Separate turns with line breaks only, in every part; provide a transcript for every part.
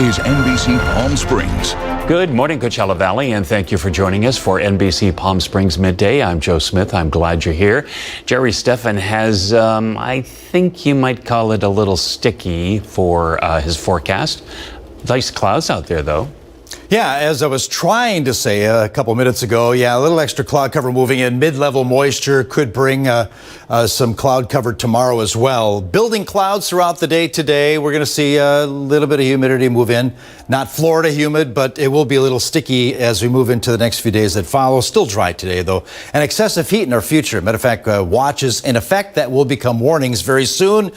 is NBC Palm Springs.
Good morning, Coachella Valley, and thank you for joining us for NBC Palm Springs Midday. I'm Joe Smith. I'm glad you're here. Jerry Steffen has, I think you might call it a little sticky for his forecast. Nice clouds out there, though.
Yeah, as I was trying to say a couple minutes ago, a little extra cloud cover moving in. Mid-level moisture could bring some cloud cover tomorrow as well. Building clouds throughout the day today. We're going to see a little bit of humidity move in. Not Florida humid, but it will be a little sticky as we move into the next few days that follow. Still dry today, though. And excessive heat in our future. Matter of fact, watches in effect that will become warnings very soon,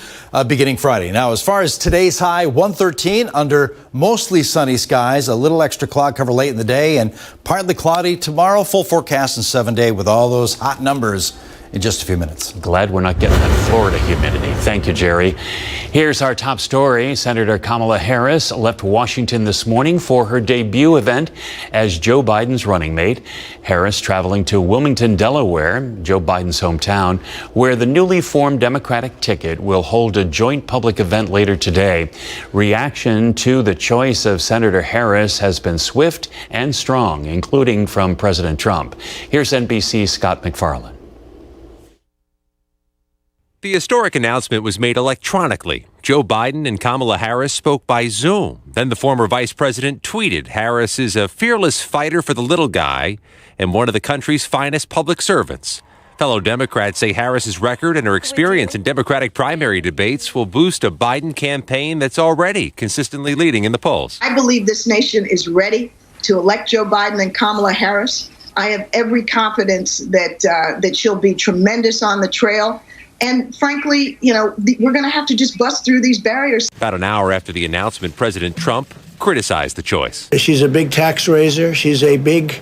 beginning Friday. Now, as far as today's high, 113 under mostly sunny skies. A little extra cloud cover late in the day and partly cloudy tomorrow. Full forecast in 7-day with all those hot numbers in just a few minutes.
Glad we're not getting that Florida humidity. Thank you, Jerry. Here's our top story. Senator Kamala Harris left Washington this morning for her debut event as Joe Biden's running mate. Harris traveling to Wilmington, Delaware, Joe Biden's hometown, where the newly formed Democratic ticket will hold a joint public event later today. Reaction to the choice of Senator Harris has been swift and strong, including from President Trump. Here's NBC's Scott McFarland.
The historic announcement was made electronically. Joe Biden and Kamala Harris spoke by Zoom. Then the former vice president tweeted Harris is a fearless fighter for the little guy and one of the country's finest public servants. Fellow Democrats say Harris's record and her experience in Democratic primary debates will boost a Biden campaign that's already consistently leading in the polls.
I believe this nation is ready to elect Joe Biden and Kamala Harris. I have every confidence that she'll be tremendous on the trail. And frankly, we're going to have to just bust through these barriers.
About an hour after the announcement, President Trump criticized the choice.
She's a big tax raiser. She's a big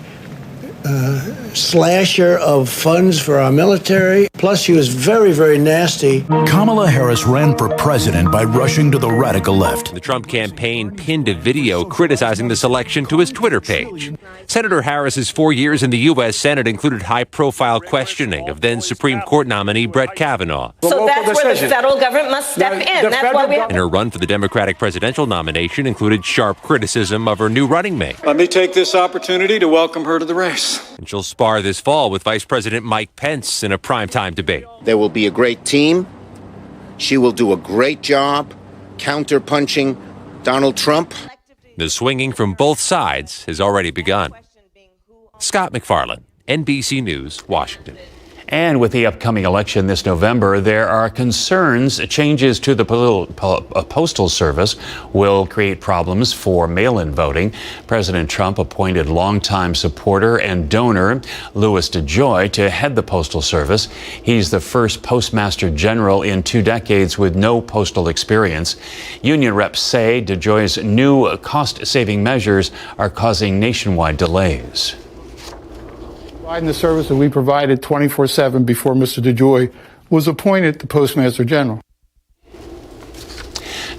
slasher of funds for our military. Plus, she was very, very nasty.
Kamala Harris ran for president by rushing to the radical left.
The Trump campaign pinned a video criticizing the selection to his Twitter page. Senator Harris's 4 years in the U.S. Senate included high-profile questioning of then-Supreme Court nominee Brett Kavanaugh.
So that's where the federal government must step in. That's why we have.
And her run for the Democratic presidential nomination included sharp criticism of her new running mate.
Let me take this opportunity to welcome her to the race.
And she'll spar this fall with Vice President Mike Pence in a primetime debate.
There will be a great team. She will do a great job counter-punching Donald Trump.
The swinging from both sides has already begun. Scott McFarland, NBC News, Washington.
And with the upcoming election this November, there are concerns changes to the postal service will create problems for mail-in voting. President Trump appointed longtime supporter and donor Louis DeJoy to head the Postal Service. He's the first Postmaster General in 2 decades with no postal experience. Union reps say DeJoy's new cost-saving measures are causing nationwide delays.
Providing the service that we provided 24/7 before Mr. DeJoy was appointed the Postmaster General.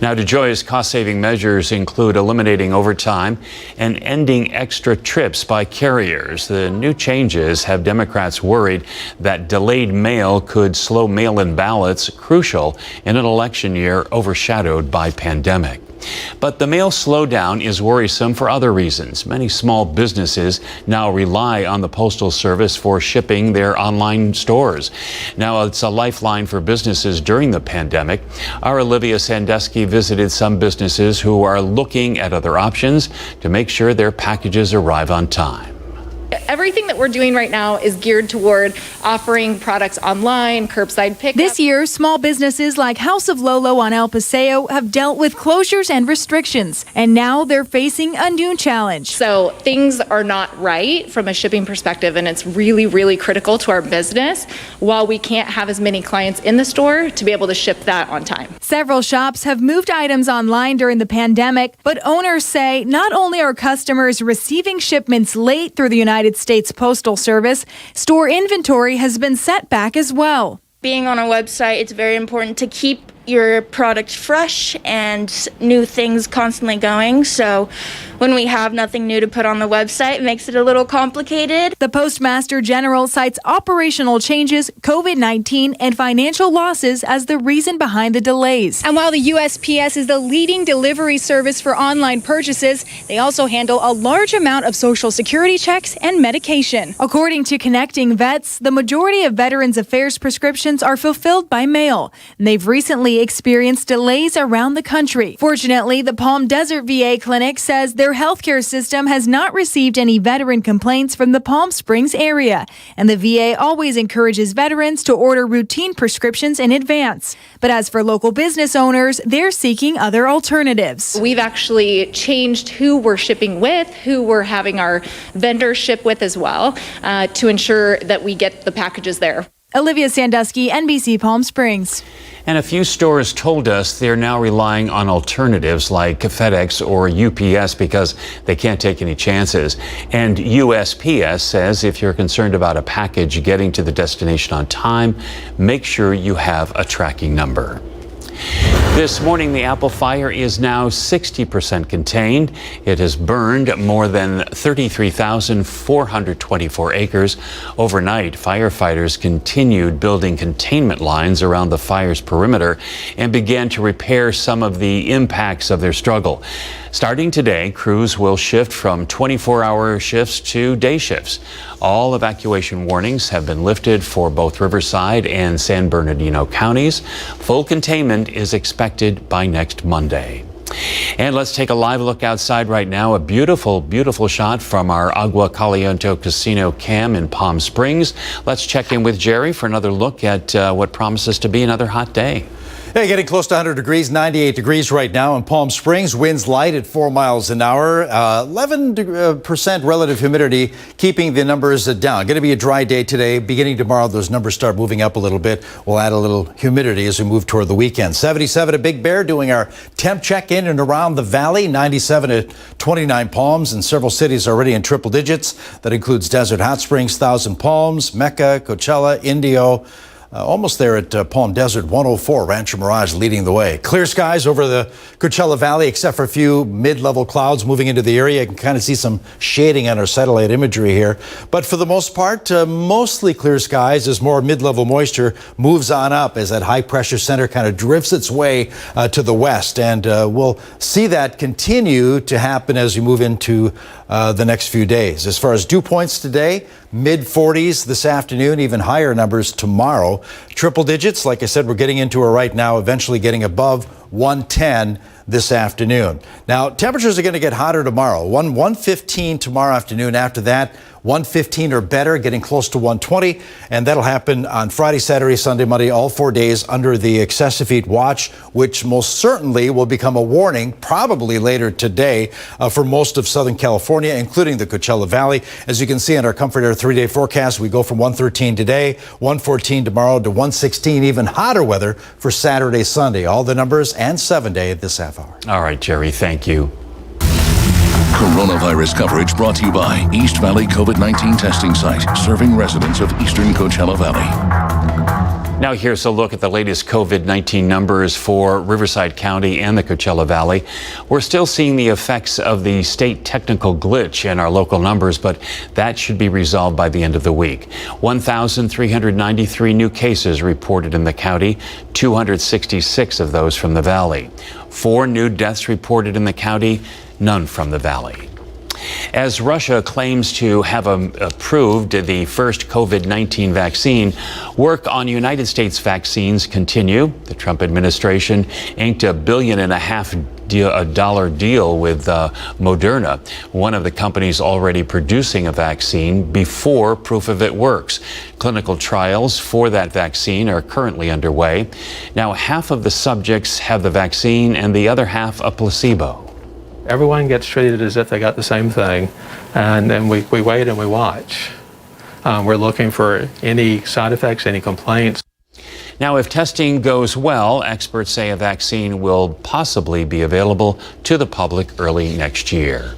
Now, DeJoy's cost-saving measures include eliminating overtime and ending extra trips by carriers. The new changes have Democrats worried that delayed mail could slow mail-in ballots, crucial in an election year overshadowed by pandemic. But the mail slowdown is worrisome for other reasons. Many small businesses now rely on the Postal Service for shipping their online stores. Now, it's a lifeline for businesses during the pandemic. Our Olivia Sandusky visited some businesses who are looking at other options to make sure their packages arrive on time.
Everything that we're doing right now is geared toward offering products online, curbside pickup.
This year, small businesses like House of Lolo on El Paseo have dealt with closures and restrictions, and now they're facing a new challenge.
So things are not right from a shipping perspective, and it's really, really critical to our business while we can't have as many clients in the store to be able to ship that on time.
Several shops have moved items online during the pandemic, but owners say not only are customers receiving shipments late through the United States Postal Service, store inventory has been set back as well.
Being on a website, it's very important to keep your product fresh and new things constantly going. So when we have nothing new to put on the website, it makes it a little complicated.
The Postmaster General cites operational changes, COVID-19, and financial losses as the reason behind the delays. And while the USPS is the leading delivery service for online purchases, they also handle a large amount of Social Security checks and medication. According to Connecting Vets, the majority of Veterans Affairs prescriptions are fulfilled by mail, and they've recently experienced delays around the country. Fortunately, the Palm Desert VA Clinic says their healthcare system has not received any veteran complaints from the Palm Springs area, and the VA always encourages veterans to order routine prescriptions in advance. But as for local business owners, they're seeking other alternatives. We've actually changed who we're shipping with, who we're having our vendors ship with as well, to ensure that we get the packages there. Olivia Sandusky, NBC Palm Springs.
And a few stores told us they're now relying on alternatives like FedEx or UPS because they can't take any chances. And USPS says if you're concerned about a package getting to the destination on time, make sure you have a tracking number. This morning, the Apple fire is now 60% contained. It has burned more than 33,424 acres. Overnight, firefighters continued building containment lines around the fire's perimeter and began to repair some of the impacts of their struggle. Starting today, crews will shift from 24-hour shifts to day shifts. All evacuation warnings have been lifted for both Riverside and San Bernardino counties. Full containment is expected by next Monday. And let's take a live look outside right now. A beautiful, beautiful shot from our Agua Caliente Casino cam in Palm Springs. Let's check in with Jerry for another look at what promises to be another hot day.
Hey, getting close to 100 degrees, 98 degrees right now in Palm Springs. Winds light at 4 miles an hour. 11% relative humidity, keeping the numbers down. Going to be a dry day today. Beginning tomorrow, those numbers start moving up a little bit. We'll add a little humidity as we move toward the weekend. 77 at Big Bear, doing our temp check in and around the valley. 97 at 29 Palms, and several cities already in triple digits. That includes Desert Hot Springs, Thousand Palms, Mecca, Coachella, Indio. Almost there at Palm Desert, 104, Rancho Mirage leading the way. Clear skies over the Coachella Valley, except for a few mid-level clouds moving into the area. You can kind of see some shading on our satellite imagery here. But for the most part, mostly clear skies as more mid-level moisture moves on up as that high-pressure center kind of drifts its way to the west. And we'll see that continue to happen as we move into the next few days. As far as dew points today, mid-40s this afternoon, even higher numbers tomorrow. Triple digits, like I said, we're getting into it right now, eventually getting above 110 this afternoon. Now, temperatures are going to get hotter tomorrow. 115 tomorrow afternoon. After that, 115 or better, getting close to 120. And that'll happen on Friday, Saturday, Sunday, Monday, all 4 days under the excessive heat watch, which most certainly will become a warning probably later today for most of Southern California, including the Coachella Valley. As you can see on our Comfort Air 3-day forecast, we go from 113 today, 114 tomorrow to 116, even hotter weather for Saturday, Sunday. All the numbers and 7-day at this half hour.
All right, Jerry, thank you.
Coronavirus coverage brought to you by East Valley COVID-19 testing site, serving residents of eastern Coachella Valley.
Now here's a look at the latest COVID-19 numbers for Riverside County and the Coachella Valley. We're still seeing the effects of the state technical glitch in our local numbers, but that should be resolved by the end of the week. 1,393 new cases reported in the county, 266 of those from the valley. 4 new deaths reported in the county, none from the valley. As Russia claims to have approved the first COVID-19 vaccine, work on United States vaccines continue. The Trump administration inked $1.5 billion deal with Moderna, one of the companies already producing a vaccine, before proof of it works. Clinical trials for that vaccine are currently underway. Now, half of the subjects have the vaccine and the other half a placebo.
Everyone gets treated as if they got the same thing, and then we wait and we watch. We're looking for any side effects, any complaints.
Now, if testing goes well, experts say a vaccine will possibly be available to the public early next year.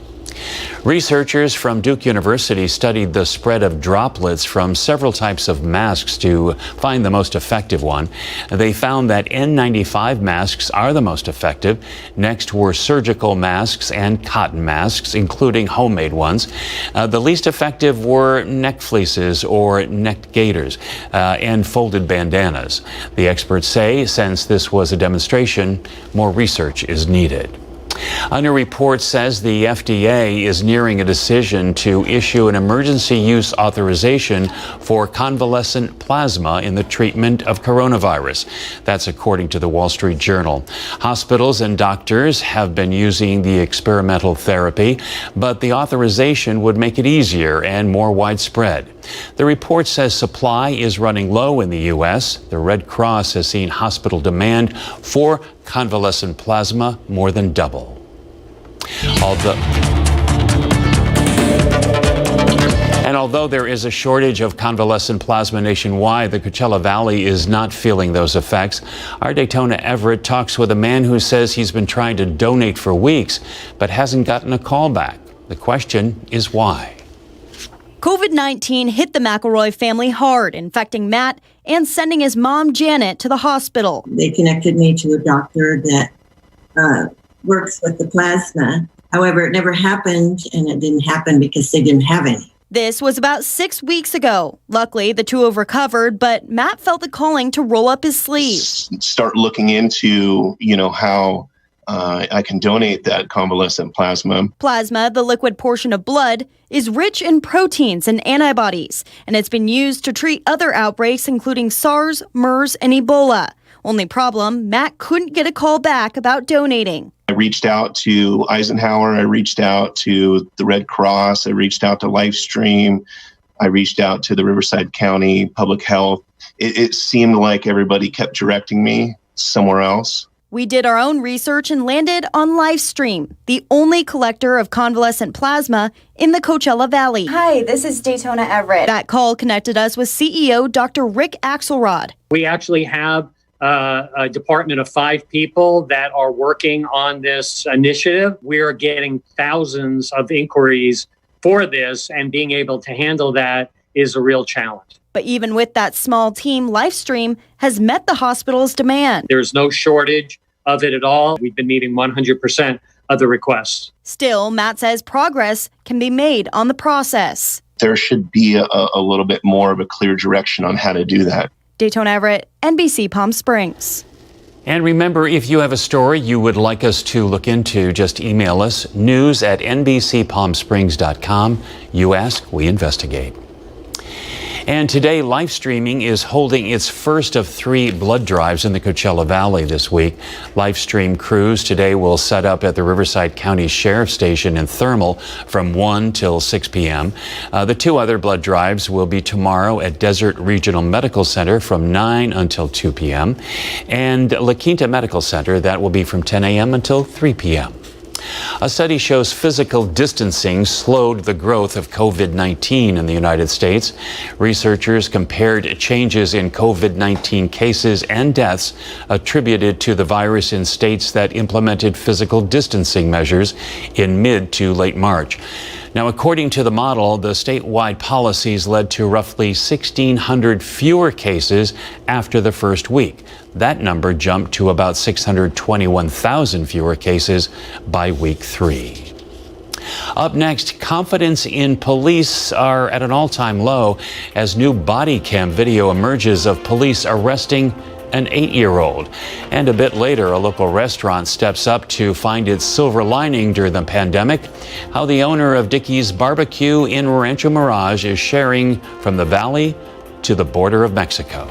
Researchers from Duke University studied the spread of droplets from several types of masks to find the most effective one. They found that N95 masks are the most effective. Next were surgical masks and cotton masks, including homemade ones. The least effective were neck fleeces or neck gaiters and folded bandanas. The experts say since this was a demonstration, more research is needed. A new report says the FDA is nearing a decision to issue an emergency use authorization for convalescent plasma in the treatment of coronavirus. That's according to the Wall Street Journal. Hospitals and doctors have been using the experimental therapy, but the authorization would make it easier and more widespread. The report says supply is running low in the U.S. The Red Cross has seen hospital demand for convalescent plasma more than double. Although there is a shortage of convalescent plasma nationwide, the Coachella Valley is not feeling those effects. Our Daytona Everett talks with a man who says he's been trying to donate for weeks, but hasn't gotten a call back. The question is why?
COVID-19 hit the McElroy family hard, infecting Matt and sending his mom, Janet, to the hospital.
They connected me to a doctor that works with the plasma. However, it never happened, and it didn't happen because they didn't have any.
This was about 6 weeks ago. Luckily, the two have recovered, but Matt felt the calling to roll up his sleeves.
Start looking into, how I can donate that convalescent plasma.
Plasma, the liquid portion of blood, is rich in proteins and antibodies, and it's been used to treat other outbreaks, including SARS, MERS, and Ebola. Only problem, Matt couldn't get a call back about donating.
I reached out to Eisenhower. I reached out to the Red Cross. I reached out to Livestream. I reached out to the Riverside County Public Health. It seemed like everybody kept directing me somewhere else.
We did our own research and landed on Livestream, the only collector of convalescent plasma in the Coachella Valley.
Hi, this is Daytona Everett.
That call connected us with CEO Dr. Rick Axelrod.
We actually have a department of 5 people that are working on this initiative. We are getting thousands of inquiries for this, and being able to handle that is a real challenge.
But even with that small team, Livestream has met the hospital's demand.
There's no shortage of it at all. We've been meeting 100% of the requests.
Still, Matt says progress can be made on the process.
There should be a little bit more of a clear direction on how to do that.
Daytona Everett, NBC Palm Springs.
And remember, if you have a story you would like us to look into, just email us, news@nbcpalmsprings.com. You ask, we investigate. And today, live streaming is holding its first of 3 blood drives in the Coachella Valley this week. Live stream crews today will set up at the Riverside County Sheriff's Station in Thermal from 1 till 6 p.m. The 2 other blood drives will be tomorrow at Desert Regional Medical Center from 9 until 2 p.m. and La Quinta Medical Center, that will be from 10 a.m. until 3 p.m. A study shows physical distancing slowed the growth of COVID-19 in the United States. Researchers compared changes in COVID-19 cases and deaths attributed to the virus in states that implemented physical distancing measures in mid to late March. Now, according to the model, the statewide policies led to roughly 1,600 fewer cases after the first week. That number jumped to about 621,000 fewer cases by week 3. Up next, confidence in police are at an all-time low as new body cam video emerges of police arresting an 8-year-old. And a bit later, a local restaurant steps up to find its silver lining during the pandemic. How the owner of Dickey's Barbecue in Rancho Mirage is sharing from the valley to the border of Mexico.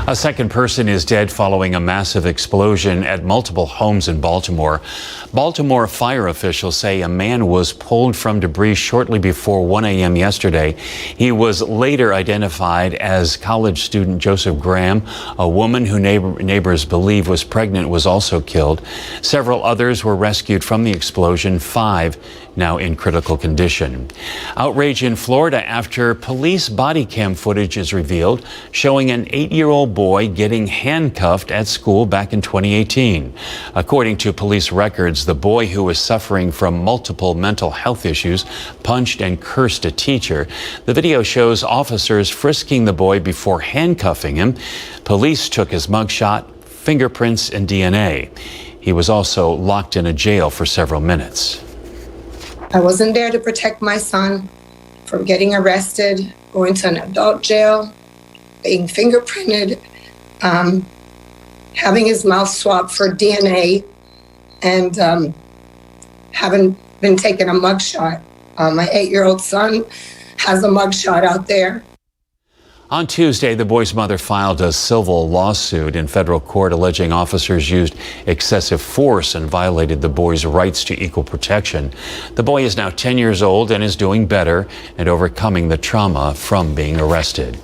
A second person is dead following a massive explosion at multiple homes in Baltimore. Baltimore fire officials say a man was pulled from debris shortly before 1 a.m. yesterday. He was later identified as college student Joseph Graham. A woman who neighbors believe was pregnant was also killed. Several others were rescued from the explosion, 5 now in critical condition. Outrage in Florida after police body cam footage is revealed showing an 8-year-old boy getting handcuffed at school back in 2018. According to police records, the boy, who was suffering from multiple mental health issues, punched and cursed a teacher. The video shows officers frisking the boy before handcuffing him. Police took his mugshot, fingerprints, and DNA. He was also locked in a jail for several minutes.
I wasn't there to protect my son from getting arrested, going to an adult jail, being fingerprinted, having his mouth swabbed for DNA, and having been taking a mugshot. My 8-year-old son has a mugshot out there.
On Tuesday, the boy's mother filed a civil lawsuit in federal court alleging officers used excessive force and violated the boy's rights to equal protection. The boy is now 10 years old and is doing better and overcoming the trauma from being arrested.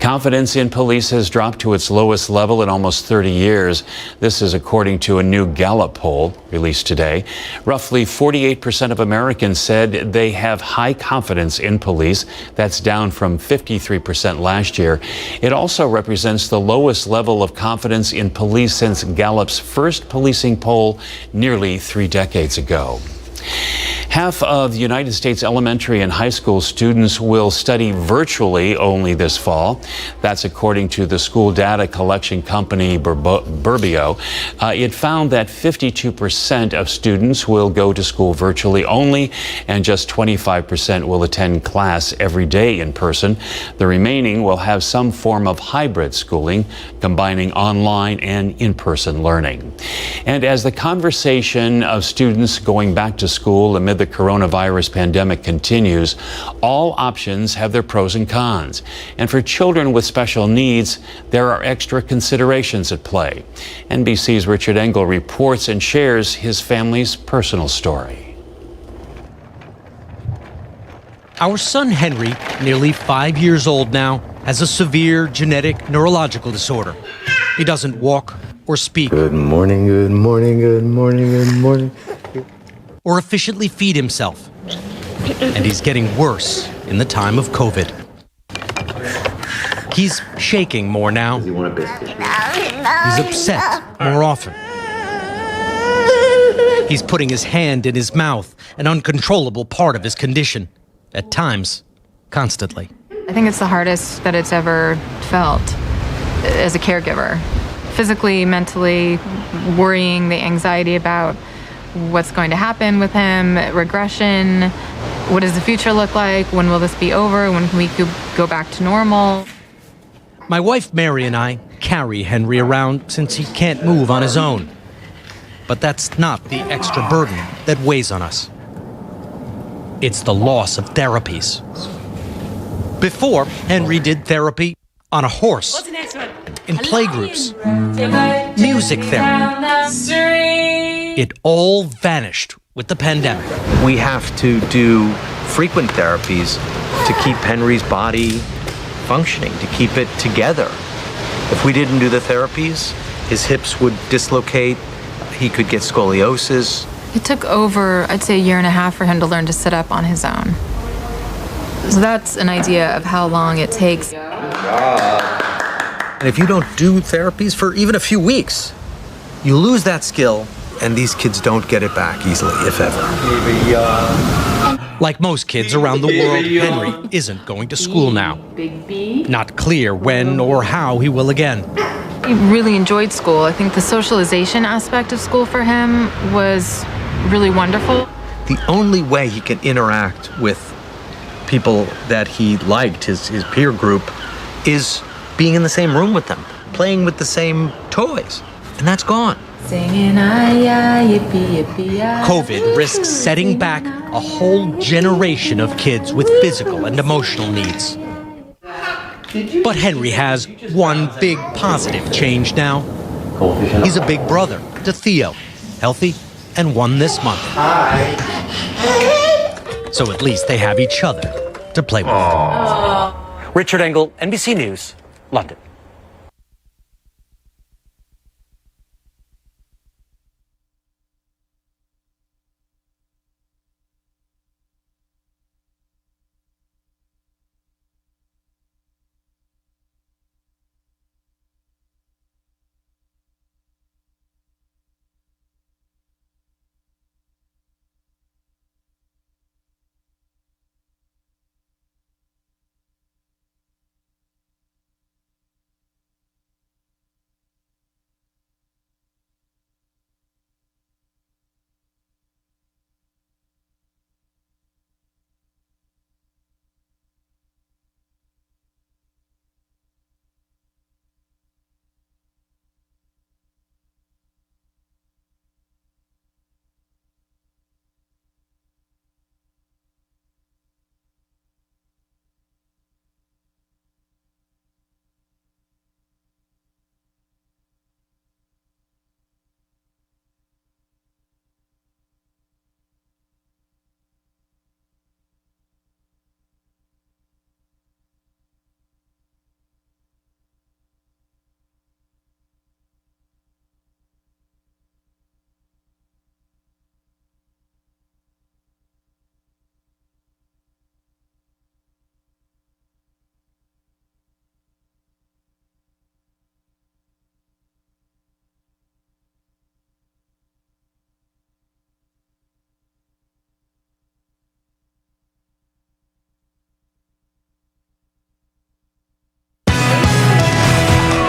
Confidence in police has dropped to its lowest level in almost 30 years. This is according to a new Gallup poll released today. Roughly 48% of Americans said they have high confidence in police. That's down from 53% last year. It also represents the lowest level of confidence in police since Gallup's first policing poll nearly 3 decades ago. Half of the United States elementary and high school students will study virtually only this fall. That's according to the school data collection company Burbio. It found that 52% of students will go to school virtually only, and just 25% will attend class every day in person. The remaining will have some form of hybrid schooling, combining online and in-person learning. And as the conversation of students going back to school amid the coronavirus pandemic continues, all options have their pros and cons. And for children with special needs, there are extra considerations at play. NBC's Richard Engel reports and shares his family's personal story.
Our son Henry, nearly 5 years old now, has a severe genetic neurological disorder. He doesn't walk or speak.
Good morning, good morning, good morning, good morning.
Or efficiently feed himself. And he's getting worse in the time of COVID. He's shaking more now. He's upset more often. He's putting his hand in his mouth, an uncontrollable part of his condition. At times, constantly.
I think it's the hardest that it's ever felt as a caregiver. Physically, mentally, worrying, the anxiety about what's going to happen with him, regression, what does the future look like, when will this be over, when can we go back to normal.
My wife Mary and I carry Henry around since he can't move on his own. But that's not the extra burden that weighs on us. It's the loss of therapies. Before, Henry did therapy on a horse, in playgroups, music therapy. It all vanished with the pandemic.
We have to do frequent therapies to keep Henry's body functioning, to keep it together. If we didn't do the therapies, his hips would dislocate, he could get scoliosis.
It took over, I'd say, 1.5 years for him to learn to sit up on his own. So that's an idea of how long it takes.
And if you don't do therapies for even a few weeks, you lose that skill, and these kids don't get it back easily, if ever.
Like most kids around the world, Henry isn't going to school now. Not clear when or how he will again.
He really enjoyed school. I think the socialization aspect of school for him was really wonderful.
The only way he can interact with people that he liked, his peer group, is being in the same room with them, playing with the same toys, and that's gone.
COVID risks setting back a whole generation of kids with physical and emotional needs. But Henry has one big positive change now. He's a big brother to Theo, healthy and won this month. So at least they have each other to play with.
Richard Engel, NBC News, London.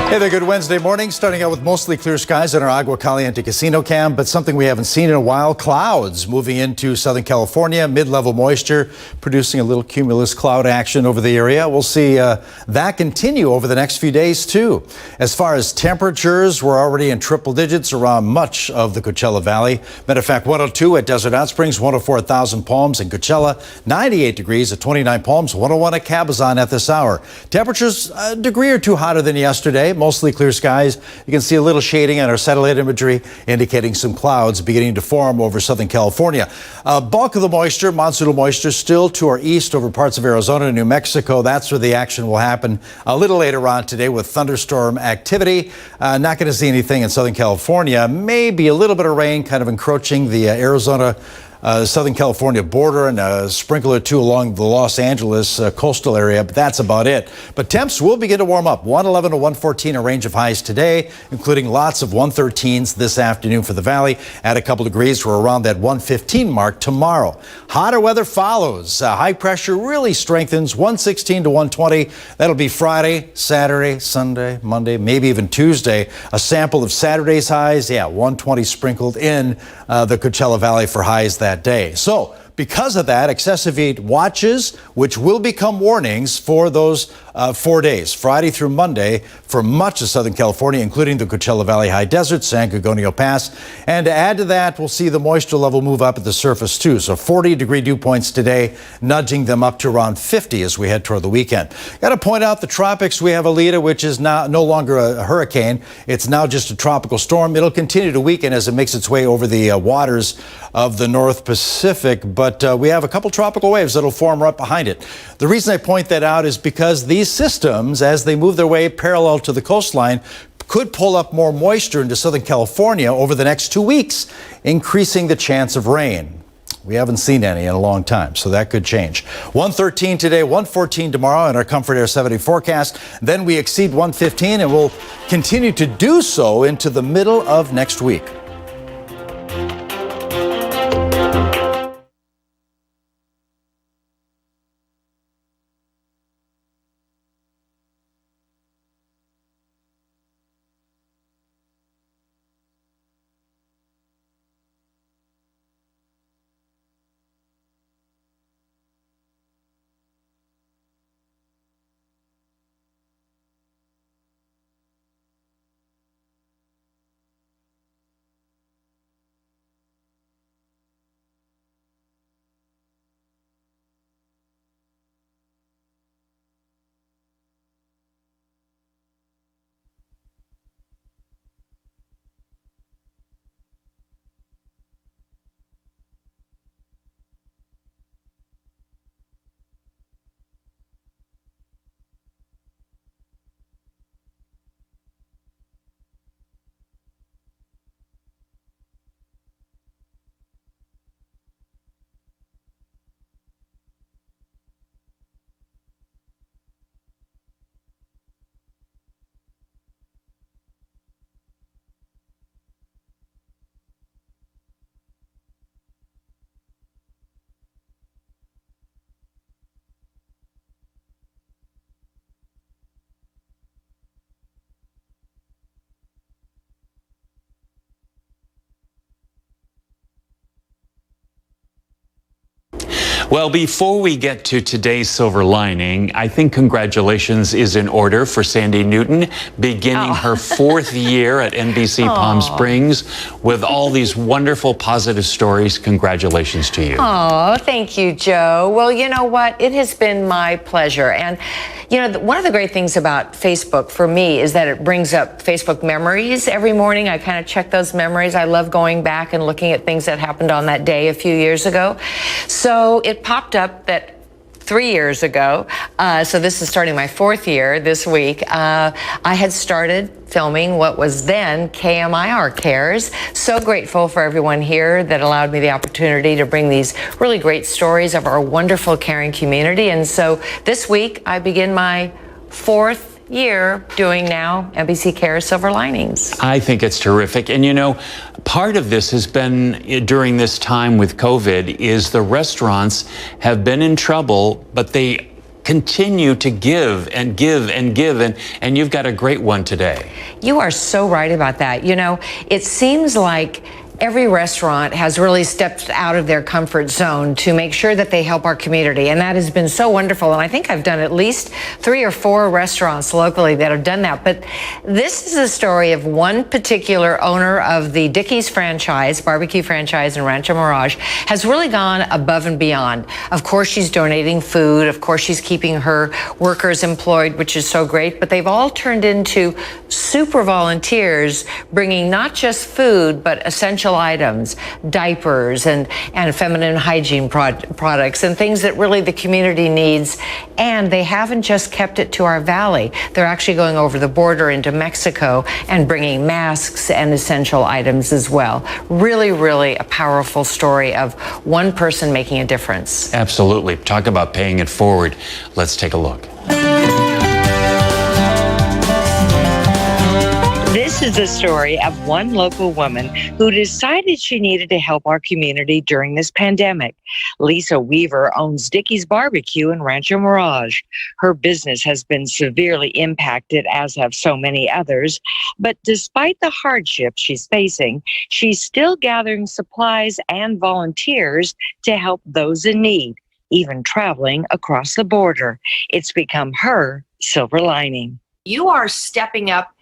Hey there, good Wednesday morning. Starting out with mostly clear skies in our Agua Caliente casino cam, but something we haven't seen in a while, clouds moving into Southern California, mid-level moisture, producing a little cumulus cloud action over the area. We'll see that continue over the next few days too. As far as temperatures, we're already in triple digits around much of the Coachella Valley. Matter of fact, 102 at Desert Hot Springs, 104 at Thousand Palms in Coachella, 98 degrees at 29 Palms, 101 at Cabazon at this hour. Temperatures a degree or two hotter than yesterday. Mostly clear skies. You can see a little shading on our satellite imagery indicating some clouds beginning to form over Southern California. Bulk of the moisture, monsoonal moisture, still to our east over parts of Arizona and New Mexico. That's where the action will happen a little later on today with thunderstorm activity. Not going to see anything in Southern California. Maybe a little bit of rain kind of encroaching the Arizona Southern California border and a sprinkle or two along the Los Angeles coastal area, but that's about it. But temps will begin to warm up. 111 to 114, a range of highs today, including lots of 113s this afternoon for the valley. Add a couple degrees, we're around that 115 mark tomorrow. Hotter weather follows. High pressure really strengthens, 116 to 120. That'll be Friday, Saturday, Sunday, Monday, maybe even Tuesday. A sample of Saturday's highs, 120 sprinkled in the Coachella Valley for highs that day. So because of that, excessive heat watches, which will become warnings for those 4 days, Friday through Monday, for much of Southern California, including the Coachella Valley High Desert, San Gorgonio Pass. And to add to that, we'll see the moisture level move up at the surface too. So 40-degree dew points today, nudging them up to around 50 as we head toward the weekend. Got to point out the tropics. We have Alita, which is now no longer a hurricane. It's now just a tropical storm. It'll continue to weaken as it makes its way over the waters of the North Pacific. But we have a couple tropical waves that'll form right behind it. The reason I point that out is because these systems, as they move their way parallel to the coastline, could pull up more moisture into Southern California over the next 2 weeks, increasing the chance of rain. We haven't seen any in a long time, so that could change. 113 today, 114 tomorrow in our Comfort Air 70 forecast. Then we exceed 115 and we'll continue to do so into the middle of next week.
Well, before we get to today's silver lining, I think congratulations is in order for Sandy Newton, beginning her 4th year at NBC Palm Springs with all these wonderful positive stories. Congratulations to you.
Oh, thank you, Joe. Well, you know what? It has been my pleasure. And, you know, one of the great things about Facebook for me is that it brings up Facebook memories every morning. I kind of check those memories. I love going back and looking at things that happened on that day a few years ago. So it popped up that 3 years ago, so this is starting my 4th year this week, I had started filming what was then KMIR Cares. So grateful for everyone here that allowed me the opportunity to bring these really great stories of our wonderful caring community. And so this week I begin my 4th year doing now NBC Cares Silver Linings.
I think it's terrific. And you know, part of this has been during this time with COVID is the restaurants have been in trouble, but they continue to give and give and give. And you've got a great one today.
You are so right about that. You know, it seems like every restaurant has really stepped out of their comfort zone to make sure that they help our community. And that has been so wonderful. And I think I've done at least 3 or 4 restaurants locally that have done that. But this is a story of one particular owner of the Dickey's franchise, barbecue franchise in Rancho Mirage, has really gone above and beyond. Of course, she's donating food. Of course, she's keeping her workers employed, which is so great. But they've all turned into super volunteers, bringing not just food, but essential items, diapers, and feminine hygiene products, and things that really the community needs. And they haven't just kept it to our valley. They're actually going over the border into Mexico and bringing masks and essential items as well. Really, really a powerful story of one person making a difference.
Absolutely. Talk about paying it forward. Let's take a look.
This is the story of one local woman who decided she needed to help our community during this pandemic. Lisa Weaver owns Dickey's Barbecue in Rancho Mirage. Her business has been severely impacted, as have so many others. But despite the hardships she's facing, she's still gathering supplies and volunteers to help those in need, even traveling across the border. It's become her silver lining.
You are stepping up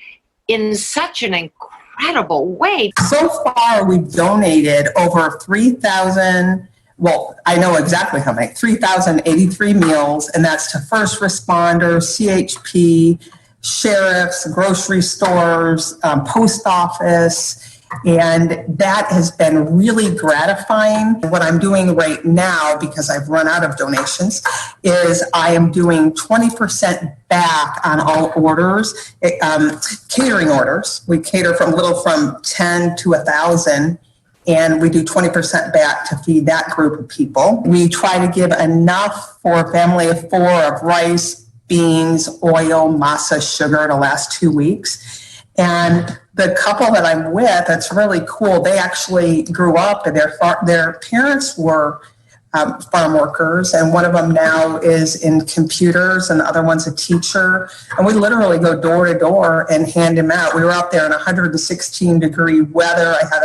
in such an incredible way.
So far, we've donated over 3,000, well, I know exactly how many, 3,083 meals, and that's to first responders, CHP, sheriffs, grocery stores, post office, and that has been really gratifying. What I'm doing right now, because I've run out of donations, is I am doing 20% back on all orders, catering orders. We cater from 10 to 1,000, and we do 20% back to feed that group of people. We try to give enough for a family of 4 of rice, beans, oil, masa, sugar the last 2 weeks. And the couple that I'm with, it's really cool. They actually grew up and their parents were farm workers, and one of them now is in computers and the other one's a teacher. And we literally go door to door and hand them out. We were out there in 116-degree weather. I had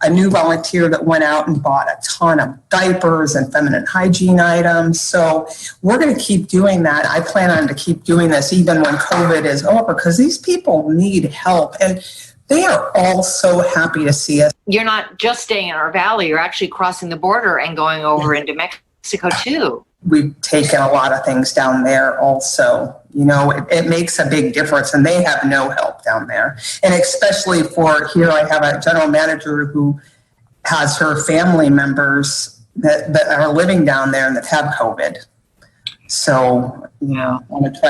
a new volunteer that went out and bought a ton of diapers and feminine hygiene items. So we're going to keep doing that. I plan on to keep doing this even when COVID is over, because these people need help. And they are all so happy to see us.
You're not just staying in our valley, you're actually crossing the border and going over into Mexico too.
We've taken a lot of things down there also. You know, it makes a big difference, and they have no help down there. And especially for here, I have a general manager who has her family members that are living down there and that have COVID. So, you know, I want to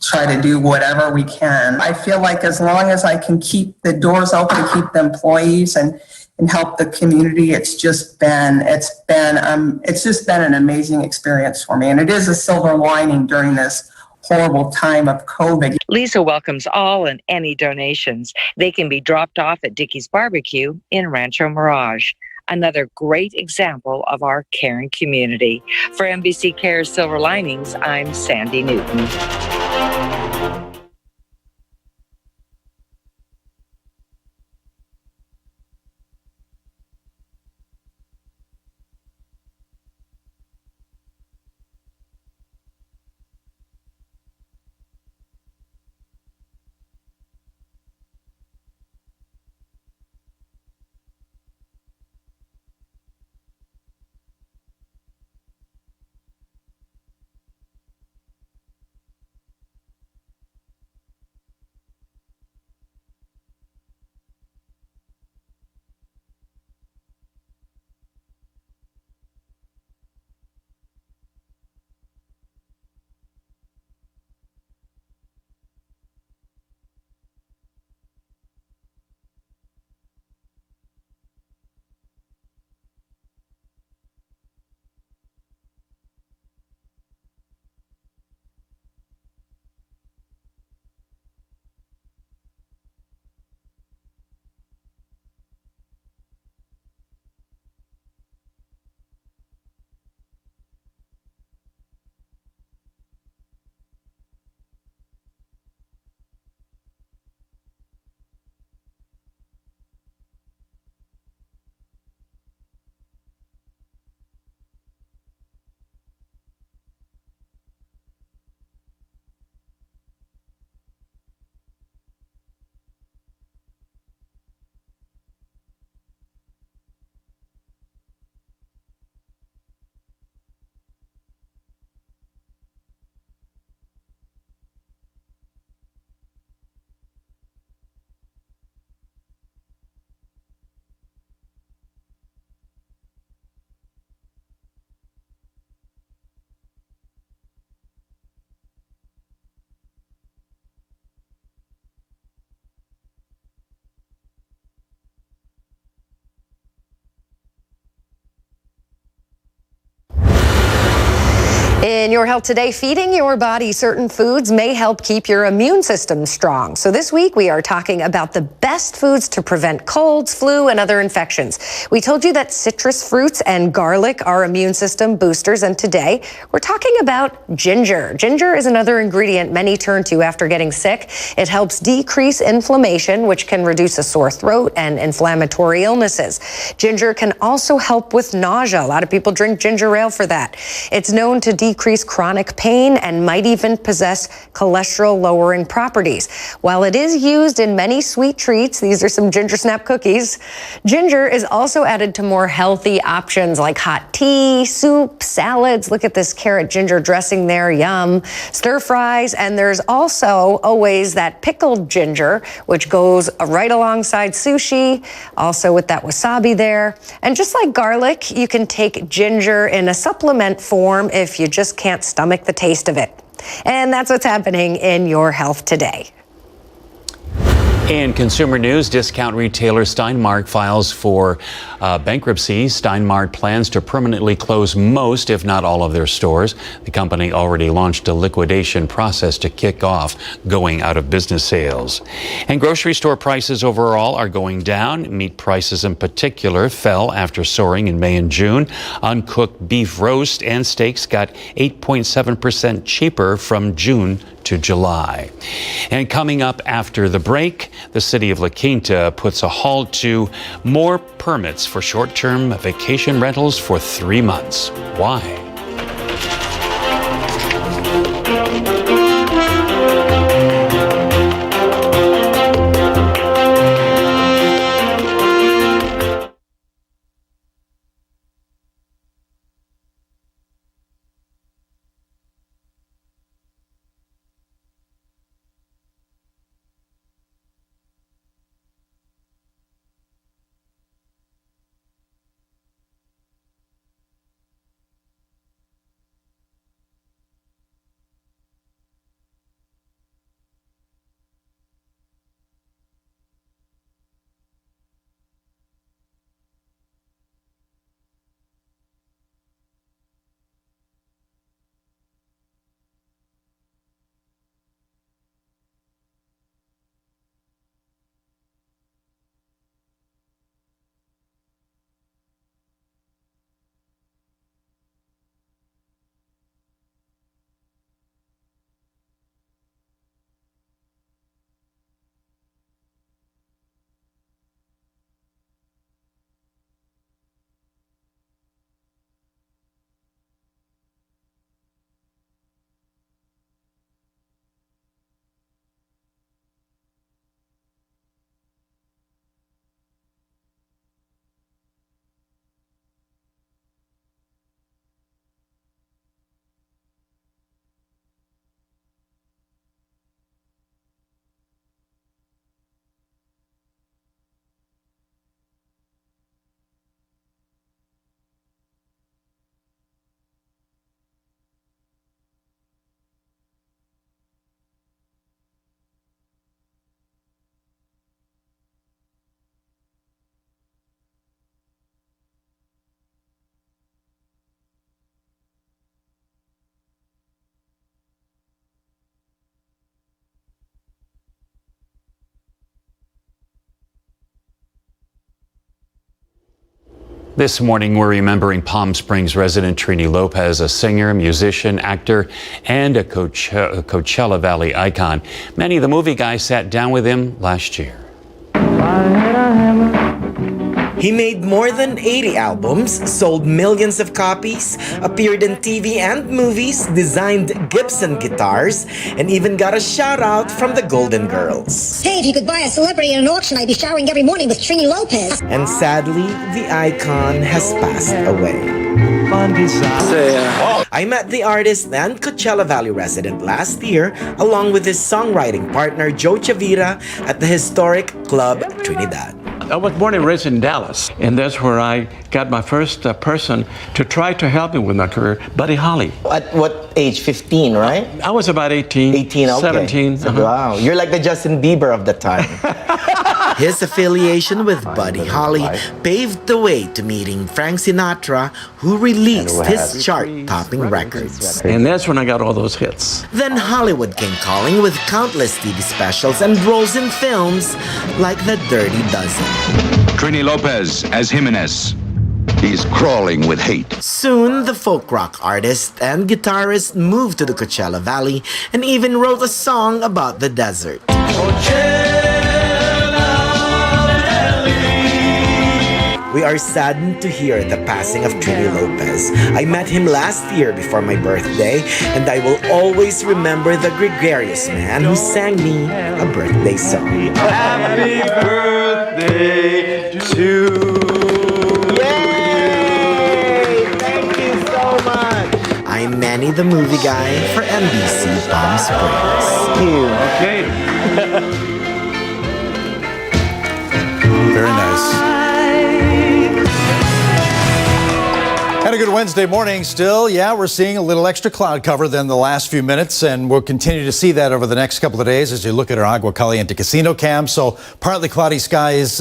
try to do whatever we can. I feel like as long as I can keep the doors open, keep the employees and help the community, it's just been an amazing experience for me. And it is a silver lining during this horrible time of COVID.
Lisa welcomes all and any donations. They can be dropped off at Dickey's Barbecue in Rancho Mirage. Another great example of our caring community. For NBC Cares Silver Linings, I'm Sandy Newton.
In Your Health Today, feeding your body certain foods may help keep your immune system strong. So this week we are talking about the best foods to prevent colds, flu, and other infections. We told you that citrus fruits and garlic are immune system boosters, and today we're talking about ginger. Ginger is another ingredient many turn to after getting sick. It helps decrease inflammation, which can reduce a sore throat and inflammatory illnesses. Ginger can also help with nausea. A lot of people drink ginger ale for that. It's known to decrease chronic pain and might even possess cholesterol-lowering properties. While it is used in many sweet treats, these are some ginger snap cookies, ginger is also added to more healthy options like hot tea, soup, salads. Look at this carrot ginger dressing there, yum. Stir fries, and there's also always that pickled ginger, which goes right alongside sushi, also with that wasabi there. And just like garlic, you can take ginger in a supplement form if you just can't stomach the taste of it. And that's what's happening in Your Health Today.
In consumer news, discount retailer Steinmart files for bankruptcy. Steinmart plans to permanently close most, if not all, of their stores. The company already launched a liquidation process to kick off going out of business sales. And grocery store prices overall are going down. Meat prices in particular fell after soaring in May and June. Uncooked beef roast and steaks got 8.7% cheaper from June to July. And coming up after the break, the city of La Quinta puts a halt to more permits for short-term vacation rentals for 3 months. Why? This morning, we're remembering Palm Springs resident Trini Lopez, a singer, musician, actor, and a Coachella Valley icon. Many of the movie guys sat down with him last year.
He made more than 80 albums, sold millions of copies, appeared in TV and movies, designed Gibson guitars, and even got a shout-out from the Golden Girls.
Hey, if you could buy a celebrity at an auction, I'd be showering every morning with Trini Lopez.
And sadly, the icon has passed away. I met the artist and Coachella Valley resident last year, along with his songwriting partner Joe Chavira, at the historic Club Trinidad.
I was born and raised in Dallas, and that's where I got my first person to try to help me with my career, Buddy Holly.
At what age? 15, right?
I was about 18.
18, okay.
17.
Wow, you're like the Justin Bieber of the time. His affiliation with Buddy Holly paved the way to meeting Frank Sinatra, who released his chart-topping records.
And that's when I got all those hits.
Then Hollywood came calling with countless TV specials and roles in films like The Dirty Dozen.
Trini Lopez as Jimenez. He's crawling with hate.
Soon, the folk rock artist and guitarist moved to the Coachella Valley and even wrote a song about the desert. We are saddened to hear the passing of Trini Lopez. I met him last year before my birthday, and I will always remember the gregarious man who sang me a birthday song.
Happy birthday to you.
Thank you so much. I'm Manny the Movie Guy for NBC Palm Springs.
Okay.
Very nice. And a good Wednesday morning still. Yeah, we're seeing a little extra cloud cover than the last few minutes, and we'll continue to see that over the next couple of days as you look at our Agua Caliente casino cam. So partly cloudy skies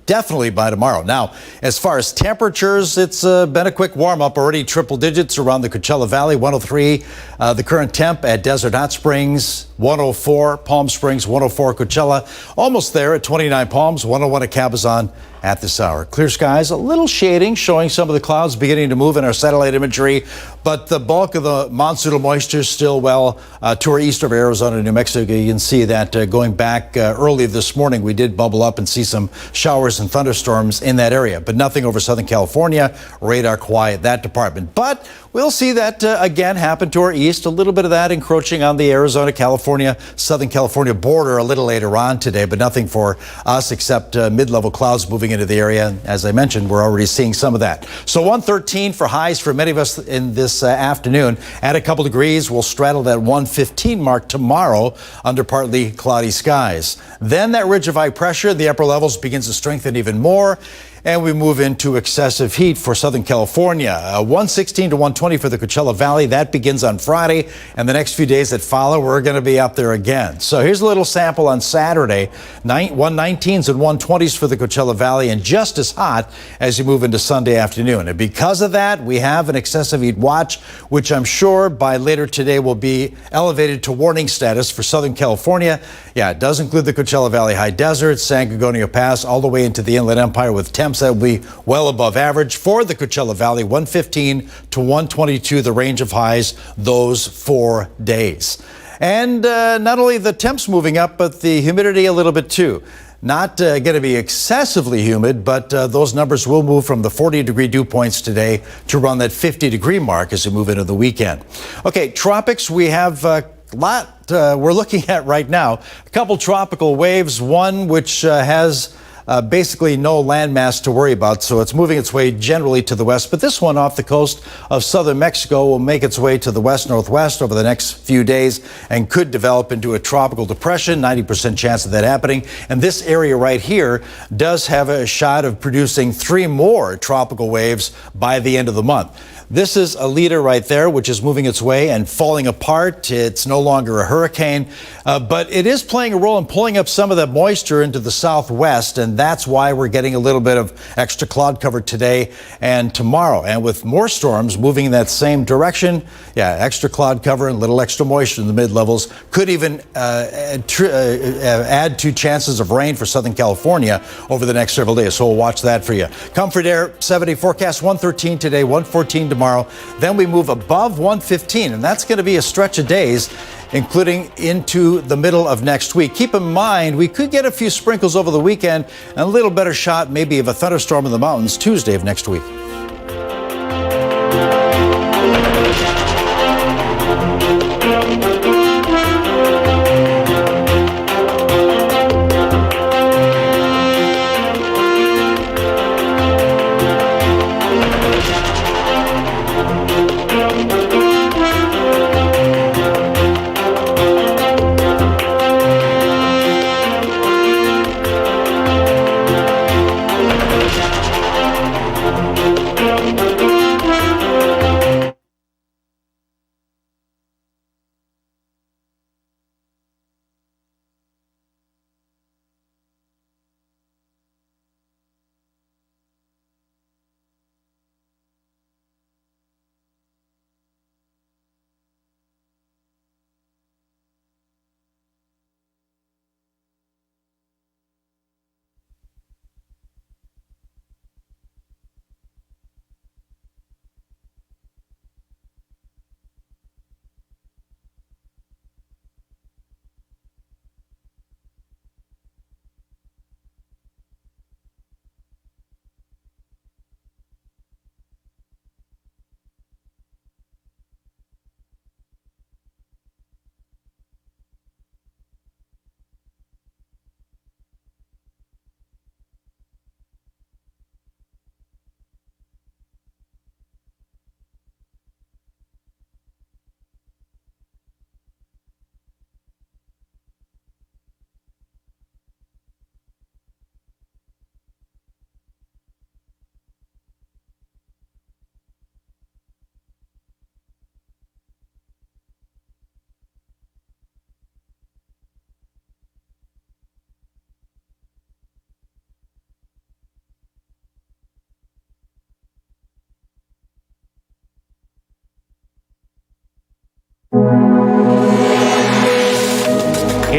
definitely by tomorrow. Now, as far as temperatures, it's been a quick warm-up, already triple digits around the Coachella Valley, 103 the current temp at Desert Hot Springs, 104 Palm Springs, 104 Coachella, almost there at 29 Palms, 101 at Cabazon at this hour. Clear skies, a little shading, showing some of the clouds beginning to move in our satellite imagery, but the bulk of the monsoonal moisture is still well to our east of Arizona and New Mexico. You can see that going back early this morning, we did bubble up and see some showers and thunderstorms in that area, but nothing over Southern California. Radar quiet, that department. But we'll see that again happen to our east, a little bit of that encroaching on the Arizona, California, Southern California border a little later on today, but nothing for us except mid-level clouds moving into the area. As I mentioned, we're already seeing some of that. So 113 for highs for many of us in this afternoon. Add a couple degrees, we'll straddle that 115 mark tomorrow under partly cloudy skies. Then that ridge of high pressure in the upper levels begins to strengthen even more, and we move into excessive heat for Southern California. 116 to 120 for the Coachella Valley. That begins on Friday, and the next few days that follow, we're going to be up there again. So here's a little sample on Saturday. 119s and 120s for the Coachella Valley, and just as hot as you move into Sunday afternoon. And because of that, we have an excessive heat watch, which I'm sure by later today will be elevated to warning status for Southern California. Yeah, it does include the Coachella Valley High Desert, San Gorgonio Pass, all the way into the Inland Empire, with temps that will be well above average. For the Coachella Valley, 115 to 122, the range of highs those 4 days. And not only the temps moving up, but the humidity a little bit too. Not going to be excessively humid, but those numbers will move from the 40-degree dew points today to around that 50-degree mark as we move into the weekend. Okay, tropics, we have a lot we're looking at right now. A couple tropical waves, one which has basically no landmass to worry about, so it's moving its way generally to the west. But this one off the coast of southern Mexico will make its way to the west-northwest over the next few days and could develop into a tropical depression, 90% chance of that happening. And this area right here does have a shot of producing 3 more tropical waves by the end of the month. This is a leader right there, which is moving its way and falling apart. It's no longer a hurricane, but it is playing a role in pulling up some of the moisture into the southwest, and that's why we're getting a little bit of extra cloud cover today and tomorrow. And with more storms moving in that same direction, yeah, extra cloud cover and a little extra moisture in the mid-levels could even add to chances of rain for Southern California over the next several days. So we'll watch that for you. Comfort Air 70 forecast, 113 today, 114 tomorrow. Then we move above 115, and that's going to be a stretch of days, including into the middle of next week. Keep in mind, we could get a few sprinkles over the weekend and a little better shot maybe of a thunderstorm in the mountains Tuesday of next week.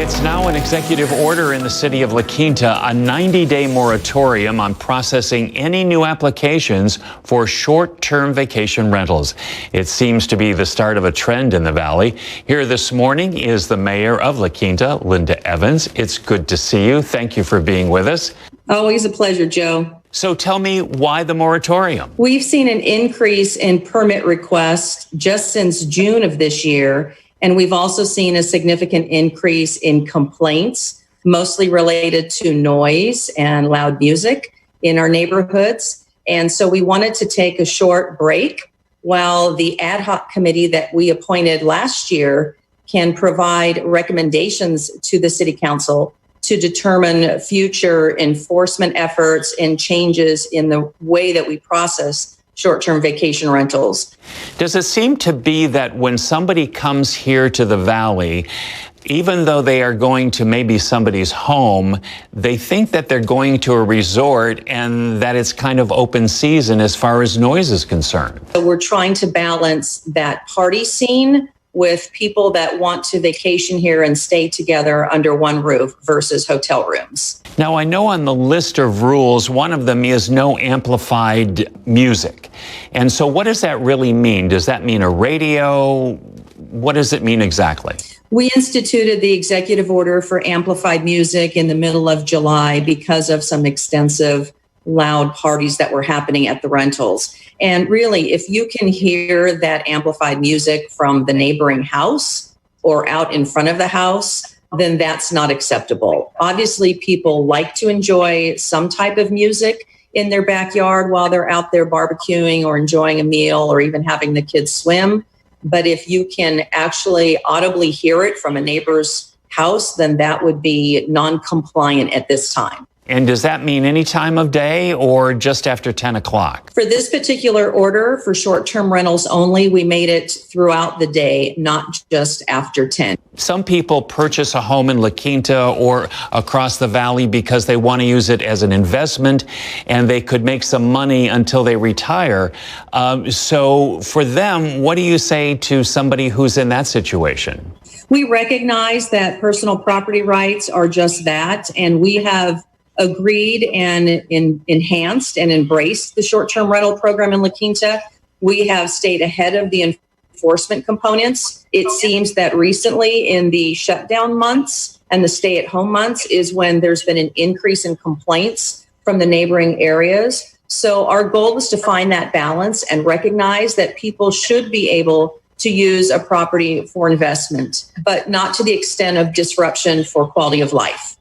It's now an executive order in the city of La Quinta, a 90-day moratorium on processing any new applications for short-term vacation rentals. It seems to be the start of a trend in the valley. Here this morning is the mayor of La Quinta, Linda Evans. It's good to see you. Thank you for being with us.
Always a pleasure, Joe.
So tell me, why the moratorium?
We've seen an increase in permit requests just since June of this year. And we've also seen a significant increase in complaints, mostly related to noise and loud music in our neighborhoods. And so we wanted to take a short break while the ad hoc committee that we appointed last year can provide recommendations to the city council to determine future enforcement efforts and changes in the way that we process short-term vacation rentals.
Does it seem to be that when somebody comes here to the valley, even though they are going to maybe somebody's home, they think that they're going to a resort and that it's kind of open season as far as noise is concerned?
So we're trying to balance that party scene with people that want to vacation here and stay together under one roof versus hotel rooms.
Now, I know on the list of rules, one of them is no amplified music. And so what does that really mean? Does that mean a radio? What does it mean exactly?
We instituted the executive order for amplified music in the middle of July because of some extensive loud parties that were happening at the rentals. And really, if you can hear that amplified music from the neighboring house or out in front of the house, then that's not acceptable. Obviously, people like to enjoy some type of music in their backyard while they're out there barbecuing or enjoying a meal or even having the kids swim. But if you can actually audibly hear it from a neighbor's house, then that would be non-compliant at this time.
And does that mean any time of day or just after 10 o'clock?
For this particular order for short-term rentals only, we made it throughout the day, not just after 10.
Some people purchase a home in La Quinta or across the valley because they want to use it as an investment and they could make some money until they retire. So for them, what do you say to somebody who's in that situation?
We recognize that personal property rights are just that, and we have agreed and enhanced and embraced the short-term rental program in La Quinta. We have stayed ahead of the enforcement components. It seems that recently in the shutdown months and the stay-at-home months is when there's been an increase in complaints from the neighboring areas. So our goal is to find that balance and recognize that people should be able to use a property for investment, but not to the extent of disruption for quality of life.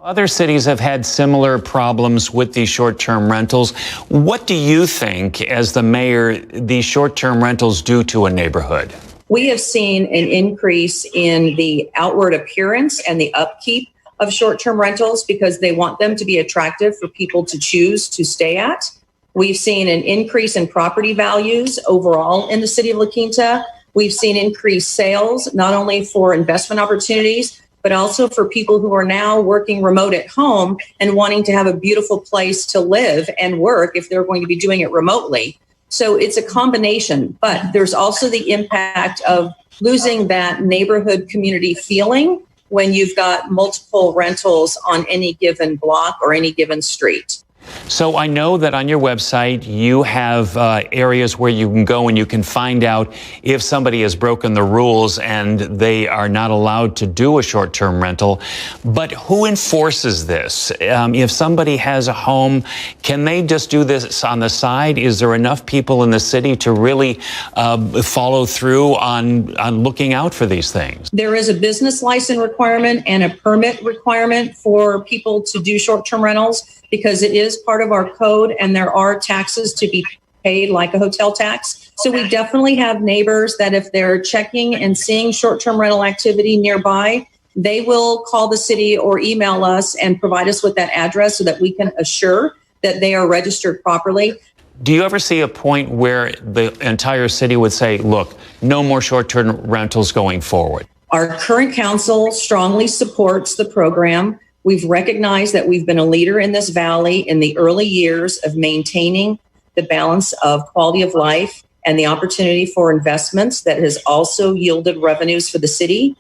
Other cities have had similar problems with these short-term rentals. What do you think, as the mayor, these short-term rentals do to a neighborhood?
We have seen an increase in the outward appearance and the upkeep of short-term rentals because they want them to be attractive for people to choose to stay at. We've seen an increase in property values overall in the city of La Quinta. We've seen increased sales, not only for investment opportunities, but also for people who are now working remote at home and wanting to have a beautiful place to live and work if they're going to be doing it remotely. So it's a combination, but there's also the impact of losing that neighborhood community feeling when you've got multiple rentals on any given block or any given street.
So I know that on your website you have areas where you can go and you can find out if somebody has broken the rules and they are not allowed to do a short-term rental. But who enforces this? If somebody has a home, can they just do this on the side? Is there enough people in the city to really follow through on looking out for these things?
There is a business license requirement and a permit requirement for people to do short-term rentals, because it is part of our code and there are taxes to be paid like a hotel tax. So we definitely have neighbors that if they're checking and seeing short-term rental activity nearby, they will call the city or email us and provide us with that address so that we can assure that they are registered properly.
Do you ever see a point where the entire city would say, look, no more short-term rentals going forward?
Our current council strongly supports the program. We've recognized that we've been a leader in this valley in the early years of maintaining the balance of quality of life and the opportunity for investments that has also yielded revenues for the city.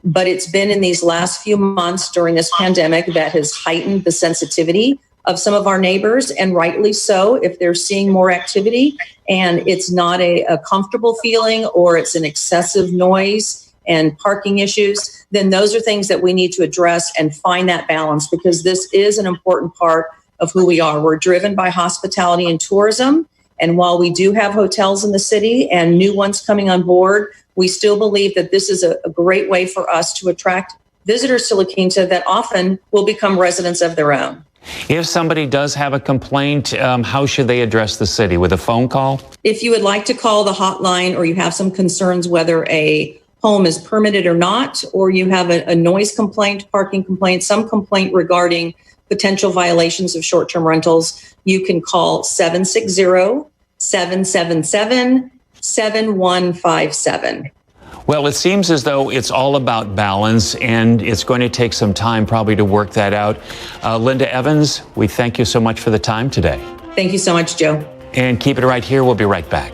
but it's been in these last few months during this pandemic that has heightened the sensitivity of some of our neighbors, and rightly so. If they're seeing more activity and it's not a comfortable feeling, or it's an excessive noise and parking issues, then those are things that we need to address and find that balance, because this is an important part of who we are. We're driven by hospitality and tourism. And while we do have hotels in the city and new ones coming on board, we still believe that this is a great way for us to attract visitors to La Quinta that often will become residents of their own.
If somebody does have a complaint, how should they address the city? With a phone call?
If you would like to call the hotline, or you have some concerns whether a home is permitted or not, or you have a noise complaint, parking complaint, some complaint regarding potential violations of short-term rentals, you can call 760-777-7157.
Well, it seems as though it's all about balance, and it's going to take some time probably to work that out. Linda Evans, we thank you so much for the time today.
Thank you so much, Joe.
And keep it right here. We'll be right back.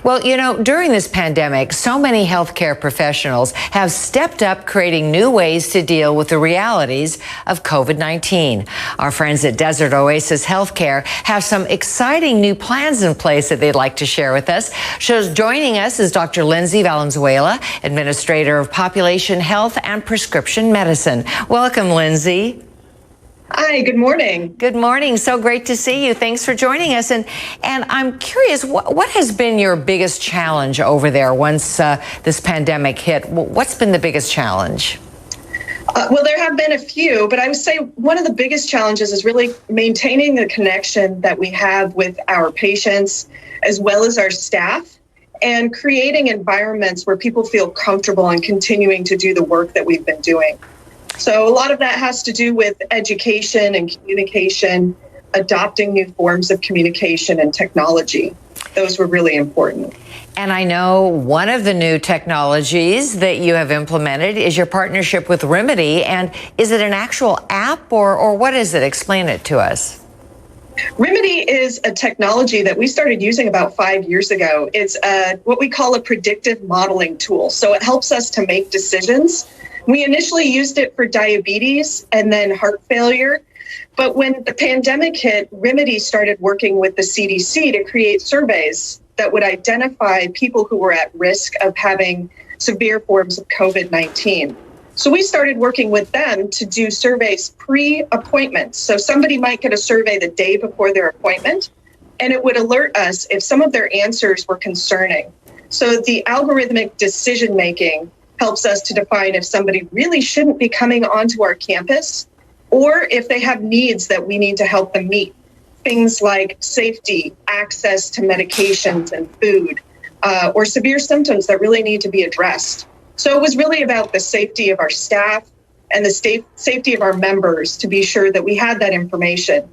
Well, you know, during this pandemic, so many healthcare professionals have stepped up creating new ways to deal with the realities of COVID-19. Our friends at Desert Oasis Healthcare have some exciting new plans in place that they'd like to share with us. So joining us is Dr. Lindsay Valenzuela, Administrator of Population Health and Prescription Medicine. Welcome, Lindsay.
Hi, good morning.
Good morning. So great to see you. Thanks for joining us. And I'm curious, what has been your biggest challenge over there once this pandemic hit? What's been the biggest challenge?
Well, there have been a few, but I would say one of the biggest challenges is really maintaining the connection that we have with our patients as well as our staff, and creating environments where people feel comfortable and continuing to do the work that we've been doing. So a lot of that has to do with education and communication, adopting new forms of communication and technology. Those were really important.
And I know one of the new technologies that you have implemented is your partnership with Remedy. And is it an actual app or what is it? Explain it to us.
Remedy is a technology that we started using about 5 years ago. It's what we call a predictive modeling tool. So it helps us to make decisions. We initially used it for diabetes and then heart failure. But when the pandemic hit, Remedy started working with the CDC to create surveys that would identify people who were at risk of having severe forms of COVID-19. So we started working with them to do surveys pre-appointment. So somebody might get a survey the day before their appointment, and it would alert us if some of their answers were concerning. So the algorithmic decision-making helps us to define if somebody really shouldn't be coming onto our campus, or if they have needs that we need to help them meet. Things like safety, access to medications and food, or severe symptoms that really need to be addressed. So it was really about the safety of our staff and the safety of our members to be sure that we had that information.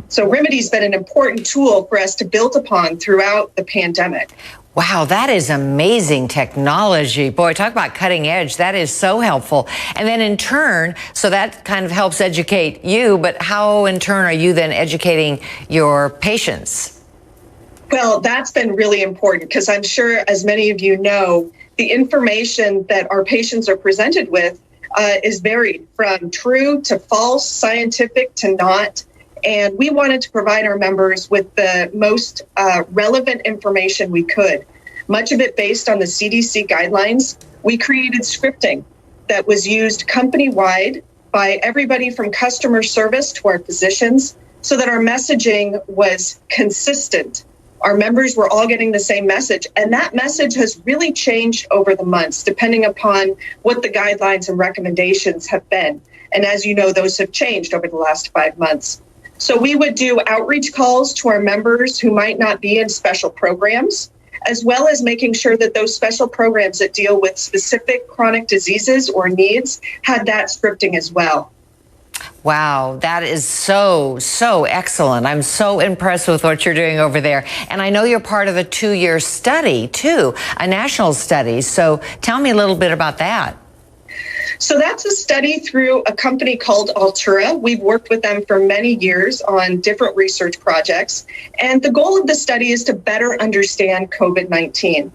So Remedy's been an important tool for us to build upon throughout the pandemic.
Wow, that is amazing technology. Boy, talk about cutting edge. That is so helpful. And then in turn, so that kind of helps educate you, but how in turn are you then educating your patients?
Well, that's been really important because I'm sure, as many of you know, the information that our patients are presented with is varied from true to false, scientific to not. And we wanted to provide our members with the most relevant information we could. Much of it based on the CDC guidelines. We created scripting that was used company-wide by everybody from customer service to our physicians so that our messaging was consistent. Our members were all getting the same message, and that message has really changed over the months, depending upon what the guidelines and recommendations have been. And as you know, those have changed over the last 5 months. So we would do outreach calls to our members who might not be in special programs, as well as making sure that those special programs that deal with specific chronic diseases or needs had that scripting as well.
Wow, that is so excellent. I'm so impressed with what you're doing over there. And I know you're part of a 2-year study, too, a national study. So tell me a little bit about that.
So that's a study through a company called Altura. We've worked with them for many years on different research projects. And the goal of the study is to better understand COVID-19.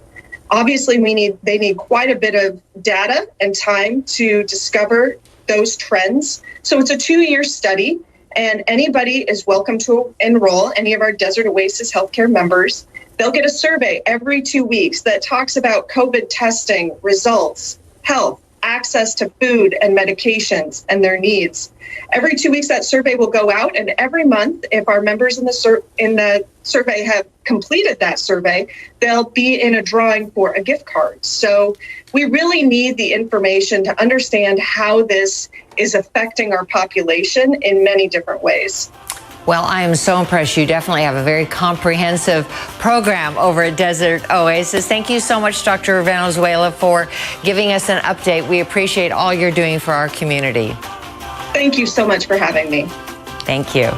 Obviously, they need quite a bit of data and time to discover those trends. So it's a 2-year study, and anybody is welcome to enroll, any of our Desert Oasis healthcare members. They'll get a survey every 2 weeks that talks about COVID testing, results, health, access to food and medications and their needs. Every 2 weeks, that survey will go out, and every month, if our members in the survey have completed that survey, they'll be in a drawing for a gift card. So we really need the information to understand how this is affecting our population in many different ways.
Well, I am so impressed. You definitely have a very comprehensive program over at Desert Oasis. Thank you so much, Dr. Valenzuela, for giving us an update. We appreciate all you're doing for our community.
Thank you so much for having me.
Thank you.